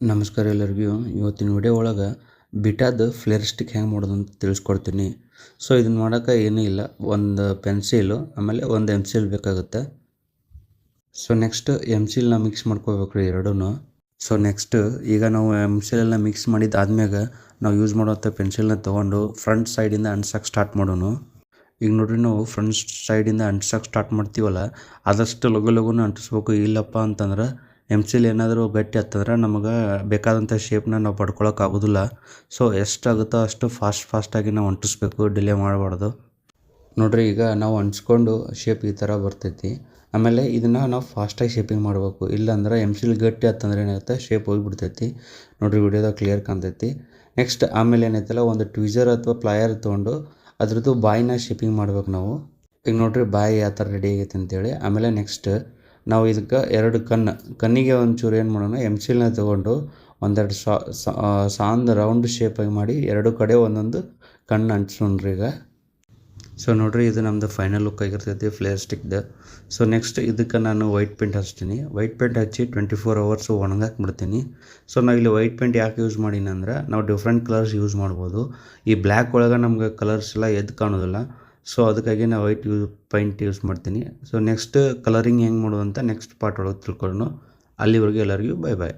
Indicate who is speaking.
Speaker 1: ನಮಸ್ಕಾರ ಎಲ್ಲರಿಗೂ. ಇವತ್ತಿನ ವಿಡಿಯೋ ಒಳಗೆ ಬಿಟಾದ ಫ್ಲೇರ್ ಸ್ಟಿಕ್ ಹೆಂಗೆ ಮಾಡೋದು ಅಂತ ತಿಳಿಸ್ಕೊಡ್ತೀನಿ. ಸೊ ಇದನ್ನು ಮಾಡೋಕೆ ಏನೂ ಇಲ್ಲ, ಒಂದು ಪೆನ್ಸಿಲು ಆಮೇಲೆ ಒಂದು ಎಮ್-ಸಿಲ್ ಬೇಕಾಗುತ್ತೆ. ಸೊ ನೆಕ್ಸ್ಟ್ ಎಮ್-ಸಿಲ್ನ ಮಿಕ್ಸ್ ಮಾಡ್ಕೋಬೇಕು ರೀ ಎರಡೂ. ಸೊ ನೆಕ್ಸ್ಟ್ ಈಗ ನಾವು ಎಮ್-ಸಿಲ್ ಎಲ್ಲ ಮಿಕ್ಸ್ ಮಾಡಿದ್ದಾದ್ಮೇಲೆ ನಾವು ಯೂಸ್ ಮಾಡುವಂಥ ಪೆನ್ಸಿಲ್ನ ತೊಗೊಂಡು ಫ್ರಂಟ್ ಸೈಡಿಂದ ಅಂಟ್ಸೋಕೆ ಸ್ಟಾರ್ಟ್ ಮಾಡೋಣ. ಈಗ ನೋಡ್ರಿ, ನಾವು ಫ್ರಂಟ್ ಸೈಡಿಂದ ಅಂಟ್ಸೋಕೆ ಸ್ಟಾರ್ಟ್ ಮಾಡ್ತೀವಲ್ಲ, ಆದಷ್ಟು ಲಘು ಅಂಟಿಸ್ಬೇಕು. ಇಲ್ಲಪ್ಪ ಅಂತಂದ್ರೆ ಎಮ್-ಸಿಲ್ ಏನಾದರೂ ಗಟ್ಟಿ ಆಗ್ತಂದ್ರೆ ನಮಗೆ ಬೇಕಾದಂಥ ಶೇಪ್ನ ನಾವು ಪಡ್ಕೊಳಕ್ಕೆ ಆಗೋದಿಲ್ಲ. ಸೊ ಎಷ್ಟಾಗುತ್ತೋ ಅಷ್ಟು ಫಾಸ್ಟಾಗಿ ನಾವು ಅಂಟಿಸ್ಬೇಕು, ಡಿಲೇ ಮಾಡಬಾರ್ದು. ನೋಡಿರಿ, ಈಗ ನಾವು ಅಂಟಿಸ್ಕೊಂಡು ಶೇಪ್ ಈ ಥರ ಬರ್ತೈತಿ. ಆಮೇಲೆ ಇದನ್ನು ನಾವು ಫಾಸ್ಟಾಗಿ ಶೇಪಿಂಗ್ ಮಾಡಬೇಕು. ಇಲ್ಲಾಂದ್ರೆ ಎಮ್-ಸಿಲ್ ಗಟ್ಟಿ ಆತಂದ್ರೆ ಏನಾಗುತ್ತೆ, ಶೇಪ್ ಹೋಗಿಬಿಡ್ತೈತಿ. ನೋಡಿರಿ, ವಿಡಿಯೋದಾಗ ಕ್ಲಿಯರ್ ಕಾಣ್ತೈತಿ. ನೆಕ್ಸ್ಟ್ ಆಮೇಲೆ ಏನೈತಲ್ಲ, ಒಂದು ಟ್ವಿಜರ್ ಅಥವಾ ಪ್ಲಾಯರ್ ತೊಗೊಂಡು ಅದ್ರದ್ದು ಬಾಯಿನ ಶೇಪಿಂಗ್ ಮಾಡ್ಬೇಕು ನಾವು. ಈಗ ನೋಡಿರಿ, ಬಾಯಿ ಯಾವ ಥರ ರೆಡಿ ಆಗೈತೆ ಅಂತೇಳಿ. ಆಮೇಲೆ ನೆಕ್ಸ್ಟ್ ನಾವು ಇದಕ್ಕೆ ಎರಡು ಕಣ್ಣಿಗೆ ಒಂಚೂರು ಏನು ಮಾಡೋಣ, ಎಮ್-ಸಿಲ್ನ ತೊಗೊಂಡು ಒಂದೆರಡು ಸಾಂದ್ ರೌಂಡ್ ಶೇಪಾಗಿ ಮಾಡಿ ಎರಡು ಕಡೆ ಒಂದೊಂದು ಕಣ್ಣು ಅಂಟಿಸೋಣ್ರಿ ಈಗ. ಸೊ ನೋಡಿರಿ, ಇದು ನಮ್ಮದು ಫೈನಲ್ ಲುಕ್ ಆಗಿರ್ತೈತಿ ಫ್ಲೇರ್ ಸ್ಟಿಕ್ದು. ಸೊ ನೆಕ್ಸ್ಟ್ ಇದಕ್ಕೆ ನಾನು ವೈಟ್ ಪೇಂಟ್ ಹಚ್ತೀನಿ. ವೈಟ್ ಪೇಂಟ್ ಹಚ್ಚಿ 24 hours ಒಣಗಾಕಿ ಬಿಡ್ತೀನಿ. ಸೊ ನಾವು ಇಲ್ಲಿ ವೈಟ್ ಪೇಂಟ್ ಯಾಕೆ ಯೂಸ್ ಮಾಡೀನಿ ಅಂದ್ರೆ, ನಾವು ಡಿಫ್ರೆಂಟ್ ಕಲರ್ಸ್ ಯೂಸ್ ಮಾಡ್ಬೋದು. ಈ ಬ್ಲ್ಯಾಕ್ ಒಳಗೆ ನಮ್ಗೆ ಕಲರ್ಸ್ ಎಲ್ಲ ಎದ್ದು ಕಾಣೋದಿಲ್ಲ. ಸೊ ಅದಕ್ಕಾಗಿ ನಾನು ವೈಟ್ ಪೇಂಟ್ ಯೂಸ್ ಮಾಡ್ತೀನಿ. ಸೊ ನೆಕ್ಸ್ಟ್ ಕಲರಿಂಗ್ ಹೆಂಗೆ ಮಾಡೋದು ಅಂತ ನೆಕ್ಸ್ಟ್ ಪಾರ್ಟ್ ಒಳಗೆ ತಿಳ್ಕೊಳ್ಳೋಣ. ಅಲ್ಲಿವರೆಗೂ ಎಲ್ಲರಿಗೂ ಬಾಯ್ ಬಾಯ್.